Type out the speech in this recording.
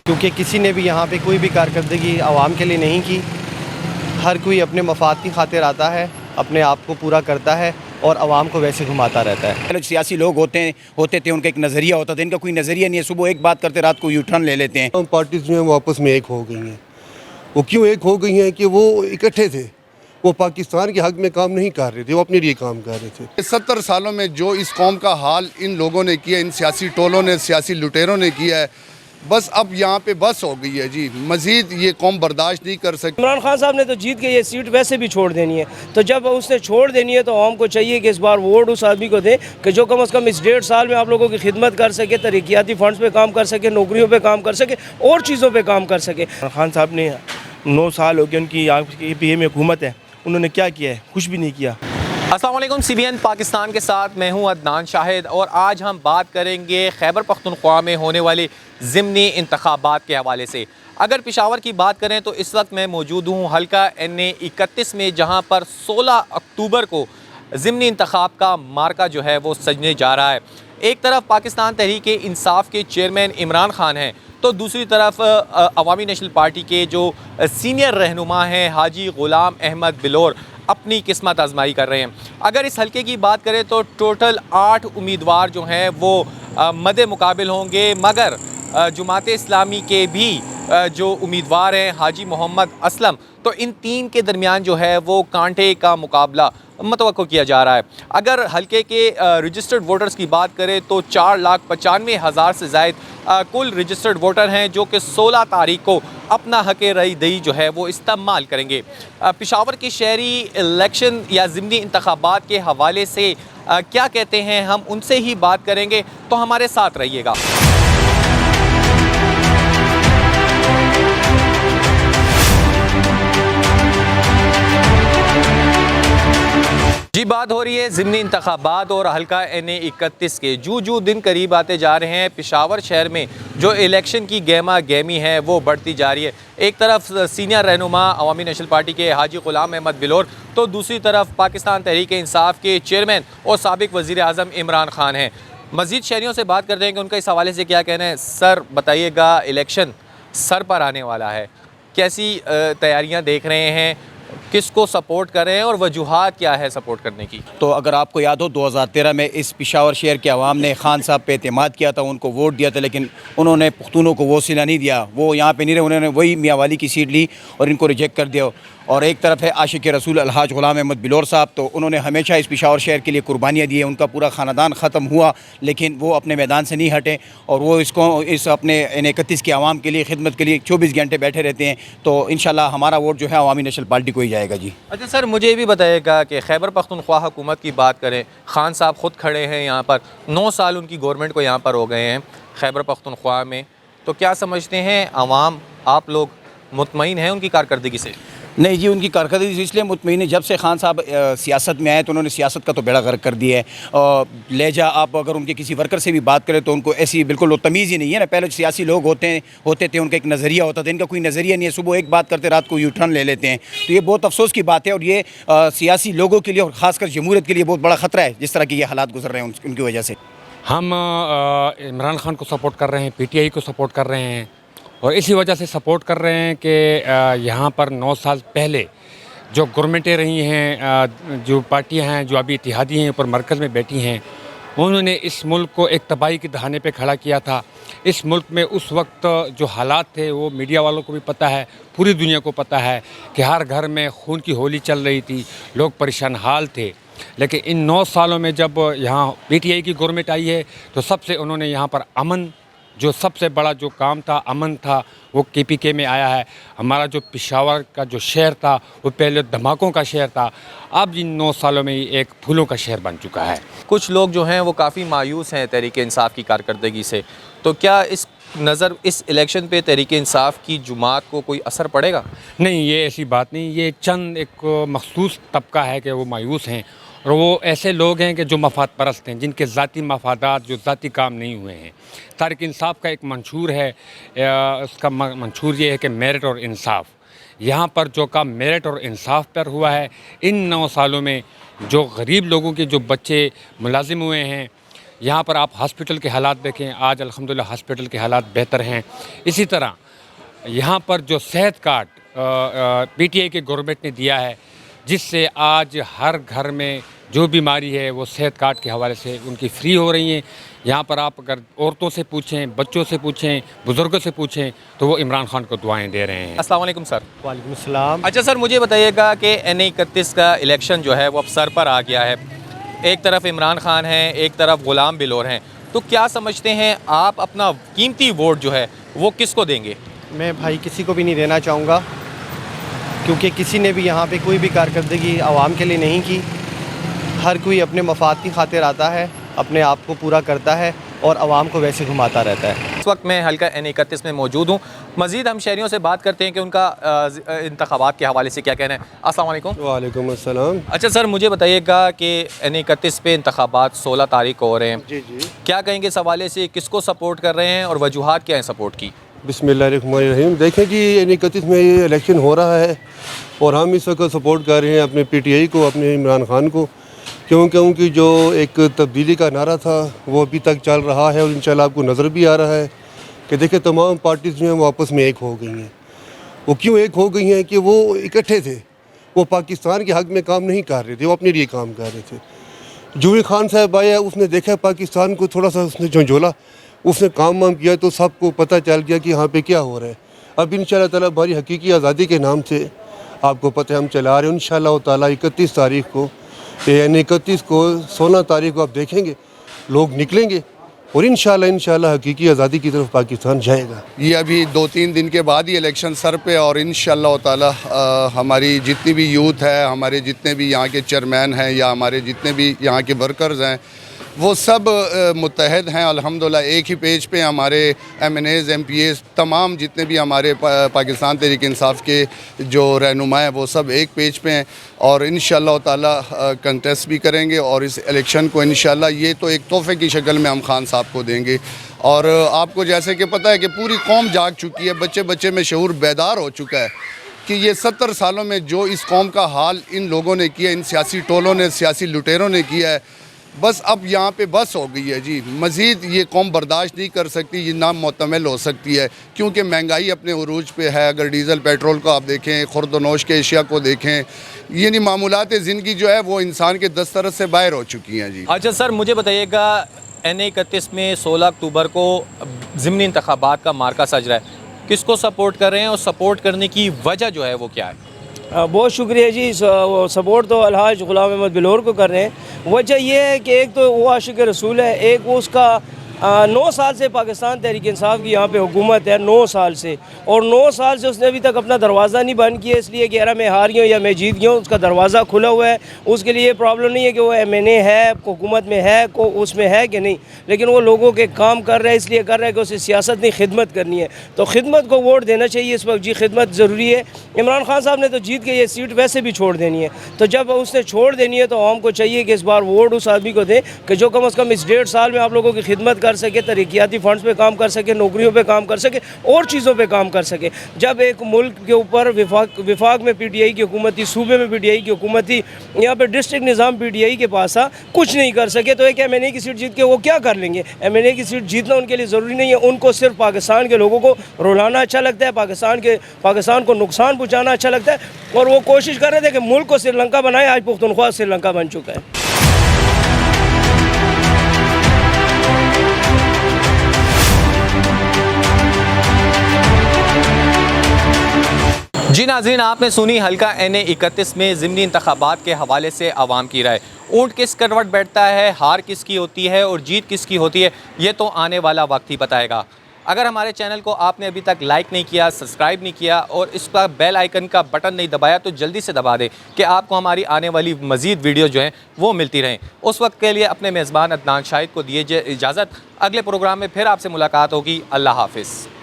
क्योंकि किसी ने भी यहाँ पे कोई भी कारकर्दगी आवाम के लिए नहीं की। हर कोई अपने मफाद की खातिर आता है, अपने आप को पूरा करता है और आवाम को वैसे घुमाता रहता है। पहले सियासी लोग होते थे, उनका एक नज़रिया होता था। इनका कोई नज़रिया नहीं है। सुबह एक बात करते, रात को यू टर्न ले लेते हैं। तमाम पार्टीज जो हैं वो आपस में एक हो गई हैं। वो क्यों एक हो गई हैं कि वो इकट्ठे थे, वो पाकिस्तान के हक में काम नहीं कर रहे थे, वो अपने लिए काम कर रहे थे। 70 सालों में जो इस कौम का हाल इन लोगों ने किया, इन सियासी टोलों ने, सियासी लुटेरों ने किया है, बस अब यहाँ पे बस हो गई है जी। मज़ीद ये कौम बर्दाश्त नहीं कर सकती। इमरान खान साहब ने तो जीत के ये सीट वैसे भी छोड़ देनी है, तो जब उसने छोड़ देनी है तो आवाम को चाहिए कि इस बार वोट उस आदमी को दें कि जो कम अज़ कम इस 1.5 साल में आप लोगों की खिदमत कर सके, तरक्याती फंड्स पे काम कर सके, नौकरियों पे काम कर सके और चीज़ों पे काम कर सके। खान साहब ने 9 साल हो गए उनकी पीएम में हुकूमत है, उन्होंने क्या किया है? कुछ भी नहीं किया। अस्सलाम वालेकुम, CBN पाकिस्तान के साथ मैं हूं अदनान शाहिद और आज हम बात करेंगे खैबर पख्तूनख्वा में होने वाले ज़िमनी इंतखाबात के हवाले से। अगर पेशावर की बात करें तो इस वक्त मैं मौजूद हूं हल्का NA 31 में, जहां पर 16 अक्टूबर को ज़िमनी इंतखाब का मार्का जो है वो सजने जा रहा है। एक तरफ पाकिस्तान तहरीक इंसाफ के चेयरमैन इमरान खान हैं, तो दूसरी तरफ अवामी नेशनल पार्टी के जो सीनियर रहनुमा हैं हाजी ग़ुलाम अहमद बिलोर अपनी किस्मत आजमाई कर रहे हैं। अगर इस हल्के की बात करें तो टोटल 8 उम्मीदवार जो हैं वो मद्दे मुकाबिल होंगे, मगर जमात इस्लामी के भी जो उम्मीदवार हैं हाजी मोहम्मद असलम, तो इन तीन के दरमियान जो है वो कांटे का मुकाबला मतवक्को किया जा रहा है। अगर हल्के के रजिस्टर्ड वोटर्स की बात करें तो 4,95,000 से ज़ायद कुल रजिस्टर्ड वोटर हैं जो कि 16 तारीख को अपना हक़ राय दही जो है वो इस्तेमाल करेंगे। पेशावर की शहरी इलेक्शन या ज़िमनी इंतखाबात के हवाले से क्या कहते हैं, हम उनसे ही बात करेंगे, तो हमारे साथ रहिएगा। जी, बात हो रही है ज़िमनी इंतखाबात और हल्का NA 31 के। जू दिन करीब आते जा रहे हैं, पेशावर शहर में जो इलेक्शन की गहमा गहमी है वो बढ़ती जा रही है। एक तरफ सीनियर रहनुमा अवामी नेशनल पार्टी के हाजी ग़ुलाम अहमद बिलोर, तो दूसरी तरफ पाकिस्तान तहरीक इंसाफ के चेयरमैन और साबिक़ वज़ीर आज़म इमरान खान हैं। मज़ीद शहरियों से बात करते हैं कि उनका इस हवाले से क्या कहना है। सर बताइएगा, इलेक्शन सर पर आने वाला है, कैसी तैयारियाँ देख रहे हैं, किसको सपोर्ट कर रहे हैं और वजूहात क्या है सपोर्ट करने की? तो अगर आपको याद हो 2013 में इस पेशावर शहर के अवाम ने खान साहब पे एतमाद किया था, उनको वोट दिया था, लेकिन उन्होंने पुख्तूनों को वो सिला नहीं दिया। वो यहाँ पे नहीं रहे, उन्होंने वही मियाँ वाली की सीट ली और इनको रिजेक्ट कर दिया। और एक तरफ है आशिक रसूल अलहाज ग़ुलाम अहमद बिलोर साहब, तो उन्होंने हमेशा इस पेशावर शहर के लिए कुर्बानियाँ दी है। उनका पूरा ख़ानदान ख़त्म हुआ लेकिन वो अपने मैदान से नहीं हटे और वो इस अपने NA 31 के आवाम के लिए खिदमत के लिए 24 घंटे बैठे रहते हैं। तो इंशाल्लाह हमारा वोट जो है अवामी नेशनल पार्टी को ही जाएगा जी। अच्छा सर, मुझे ये भी बताइएगा कि खैबर पख्तूनख्वा हुकूमत की बात करें, खान साहब ख़ुद खड़े हैं यहाँ पर, 9 साल उनकी गवर्नमेंट को यहाँ पर हो गए हैं खैबर पख्तूनख्वा में, तो क्या समझते हैं आवाम, आप लोग मुतमईन हैं उनकी कारकर्दगी से? नहीं जी, उनकी कारकर्दगी इसलिए मुतमईन है, जब से खान साहब सियासत में आए तो उन्होंने सियासत का तो बेड़ा गर्क कर दिया है। और लहजा आप अगर उनके किसी वर्कर से भी बात करें तो उनको ऐसी बिल्कुल वो तमीज़ ही नहीं है ना। पहले सियासी लोग होते थे, उनका एक नज़रिया होता था, इनका कोई नज़रिया नहीं है। सुबह एक बात करते, रात को यू टर्न ले लेते हैं। तो ये बहुत अफसोस की बात है और ये सियासी लोगों के लिए और ख़ासकर जमहूरियत के लिए बहुत बड़ा ख़तरा है, जिस तरह के ये हालात गुजर रहे हैं उनकी वजह से। हम इमरान खान को सपोर्ट कर रहे हैं, PTI को सपोर्ट कर रहे हैं और इसी वजह से सपोर्ट कर रहे हैं कि यहाँ पर 9 साल पहले जो गवर्नमेंटें रही हैं, जो पार्टियाँ हैं, जो अभी इत्तेहादी हैं ऊपर मरकज़ में बैठी हैं, उन्होंने इस मुल्क को एक तबाही के दहाने पे खड़ा किया था। इस मुल्क में उस वक्त जो हालात थे वो मीडिया वालों को भी पता है, पूरी दुनिया को पता है कि हर घर में खून की होली चल रही थी, लोग परेशान हाल थे। लेकिन इन 9 सालों में जब यहाँ PTI की गवर्नमेंट आई है तो सबसे उन्होंने यहाँ पर अमन, जो सबसे बड़ा जो काम था अमन था, वो KPK में आया है। हमारा जो पेशावर का जो शहर था वो पहले धमाकों का शहर था, अब इन 9 सालों में ही एक फूलों का शहर बन चुका है। कुछ लोग जो हैं वो काफ़ी मायूस हैं तहरीक इंसाफ की कारकर्दगी से, तो क्या इस इलेक्शन पे तहरीक इंसाफ की जुमात को कोई असर पड़ेगा? नहीं, ये ऐसी बात नहीं, ये चंद एक मखसूस तबका है कि वो मायूस हैं और वो ऐसे लोग हैं कि जो मफाद परस्त हैं, जिनके ज़ाती मफादात, जो ज़ाती काम नहीं हुए हैं। तहरीक इंसाफ का एक मंशूर है, उसका मंशूर ये है कि मेरिट और इंसाफ। यहाँ पर जो काम मेरिट और इंसाफ पर हुआ है, इन 9 सालों में जो गरीब लोगों के जो बच्चे मुलाजिम हुए हैं यहाँ पर आप हॉस्पिटल के हालात देखें, आज अल्हम्दुलिल्लाह हॉस्पिटल के हालात बेहतर हैं। इसी तरह यहाँ पर जो सेहत कार्ड पीटीआई के गवर्नमेंट ने दिया है, जिससे आज हर घर में जो बीमारी है वो सेहत कार्ड के हवाले से उनकी फ्री हो रही हैं। यहाँ पर आप अगर औरतों से पूछें, बच्चों से पूछें, बुज़ुर्गों से पूछें तो वो इमरान खान को दुआएं दे रहे हैं। अस्सलाम वालेकुम सर। वालेकुम सलाम। अच्छा सर, मुझे बताइएगा कि NA-31 का इलेक्शन जो है वो अब सर पर आ गया है। एक तरफ इमरान खान हैं, एक तरफ ग़ुलाम बिलोर हैं, तो क्या समझते हैं आप अपना कीमती वोट जो है वो किसको देंगे? मैं भाई किसी को भी नहीं देना चाहूँगा, क्योंकि किसी ने भी यहाँ पे कोई भी कारकर्दगी आवाम के लिए नहीं की। हर कोई अपने मफाद की खातिर आता है, अपने आप को पूरा करता है और आवाम को वैसे घुमाता रहता है। इस वक्त मैं हल्का NA-31 में मौजूद हूँ। मज़ीद हम शहरियों से बात करते हैं कि उनका इंतखाबात के हवाले से क्या कहना है। अस्सलाम वालेकुम। वालेकुम अस्सलाम। अच्छा सर, मुझे बताइएगा कि NA-31 पे इंतखाबात 16 तारीख को हो रहे हैं। जी जी। क्या कहेंगे इस हवाले से, किसको सपोर्ट कर रहे हैं और वजूहात क्या हैं सपोर्ट की? बिस्मिल्लाहिर्रहमानिर्रहीम। देखें कि NA-31 में ये इलेक्शन हो रहा है और हम इस वक्त सपोर्ट कर रहे हैं अपने PTI को, अपने इमरान खान को, क्योंकि उनकी जो एक तब्दीली का नारा था वो अभी तक चल रहा है और इंशाल्लाह आपको नज़र भी आ रहा है कि देखिए तमाम पार्टीज़ जो हैं वो आपस में एक हो गई हैं। वो क्यों एक हो गई हैं कि वो इकट्ठे थे, वो पाकिस्तान के हक़ में काम नहीं कर रहे थे, वो अपने लिए काम कर रहे थे। जूही खान साहब आया, उसने देखा पाकिस्तान को, थोड़ा सा उसने झंझोला, उसने काम वाम किया तो सबको पता चल गया कि यहाँ पे क्या हो रहा है। अब इंशाल्लाह ताला हमारी हकीकी आज़ादी के नाम से आपको पता है हम चला रहे हैं। इंशाल्लाह ताला 31 तारीख को, यानी 31 को 16 तारीख को आप देखेंगे लोग निकलेंगे और इंशाल्लाह हकीकी आज़ादी की तरफ पाकिस्तान जाएगा। ये अभी 2-3 दिन के बाद ही इलेक्शन सर पे, और इंशाल्लाह ताला हमारी जितनी भी यूथ है, हमारे जितने भी यहाँ के चेयरमैन हैं या हमारे जितने भी यहाँ के वर्कर्स हैं, वो सब मुत्तहद हैं अल्हम्दुलिल्लाह। एक ही पेज पे हमारे MNAs MPAs तमाम जितने भी हमारे पाकिस्तान तहरीक इंसाफ के जो रहनुमा हैं वो सब एक पेज पे हैं और इंशाल्लाह ताला कंटेस्ट भी करेंगे और इस इलेक्शन को इंशाल्लाह ये तो एक तोहफे की शक्ल में हम खान साहब को देंगे। और आपको जैसे कि पता है कि पूरी कौम जाग चुकी है, बच्चे बच्चे में शऊर बेदार हो चुका है कि ये 70 सालों में जो इस कौम का हाल इन लोगों ने किया, इन सियासी टोलों ने, सियासी लुटेरों ने किया है, बस अब यहाँ पे बस हो गई है जी। मज़ीद ये कौम बर्दाश्त नहीं कर सकती, ये नामुतमिल हो सकती है, क्योंकि महंगाई अपने उरूज पे है। अगर डीज़ल पेट्रोल को आप देखें, खुर्द-व-नोश के अशिया को देखें, यानी मामूलात ज़िंदगी जो है वो इंसान के दस्तरस से बाहर हो चुकी हैं जी। अच्छा सर, मुझे बताइएगा NA-31 में 16 अक्टूबर को ज़िमनी इंतखाबात का मार्का सज रहा है, किसको सपोर्ट कर रहे हैं और सपोर्ट करने की वजह जो है वो क्या है? बहुत शुक्रिया जी। सपोर्ट तो अलहाज ग़ुलाम अहमद बिलोर को कर रहे हैं। वजह यह है कि एक तो वो आशिक रसूल है, एक वो उसका 9 साल से पाकिस्तान तहरीक इंसाफ की यहाँ पे हुकूमत है, 9 साल से, और 9 साल से उसने अभी तक अपना दरवाज़ा नहीं बंद किया। इसलिए कि यार मैं हार गया या मैं जीत गया हूँ, उसका दरवाज़ा खुला हुआ है। उसके लिए प्रॉब्लम नहीं है कि वो MNA है, हुकूमत में है, को उसमें है कि नहीं, लेकिन वो लोगों के काम कर रहा है, इसलिए कर रहा है कि उसे सियासत नहीं खिदमत करनी है, तो खिदमत को वोट देना चाहिए इस वक्त जी। खिदमत ज़रूरी है। इमरान खान साहब ने तो जीत के ये सीट वैसे भी छोड़ देनी है, तो जब उसने छोड़ देनी है तो आवाम को चाहिए कि इस बार वोट उस आदमी को दें कि जो कम अज़ कम इस 1.5 साल में आप लोगों की खिदमत कर सके, तरीक़ियाती फंड्स पे काम कर सके, नौकरियों पे काम कर सके और चीज़ों पे काम कर सके। जब एक मुल्क के ऊपर विफाक में PTI की हुकूमत थी, सूबे में PTI की हुकूमत थी, यहाँ पे डिस्ट्रिक्ट निज़ाम PTI के पास था, कुछ नहीं कर सके, तो एक MNA की सीट जीत के वो क्या कर लेंगे? MNA की सीट जीतना उनके लिए ज़रूरी नहीं है। उनको सिर्फ पाकिस्तान के लोगों को रुलाना अच्छा लगता है, पाकिस्तान को नुकसान पहुँचाना अच्छा लगता है, और वो कोशिश कर रहे थे कि मुल्क को श्रीलंका बनाए। आज पुख्तनख्वा श्रीलंका बन चुका है। जी नाज़रीन, आपने सुनी हल्का NA-31 में ज़िमनी इंतखाबात के हवाले से आवाम की राय। ऊँट किस करवट बैठता है, हार किसकी होती है और जीत किसकी होती है, ये तो आने वाला वक्त ही बताएगा। अगर हमारे चैनल को आपने अभी तक लाइक नहीं किया, सब्सक्राइब नहीं किया और इसका बेल आइकन का बटन नहीं दबाया, तो जल्दी से दबा दें कि आपको हमारी आने वाली मज़ीद वीडियो जो हैं वो मिलती रहें। उस वक्त के लिए अपने मेज़बान अदनान शाहिद को दीजिए इजाज़त। अगले प्रोग्राम में फिर आपसे मुलाकात होगी। अल्लाह हाफ़िज़।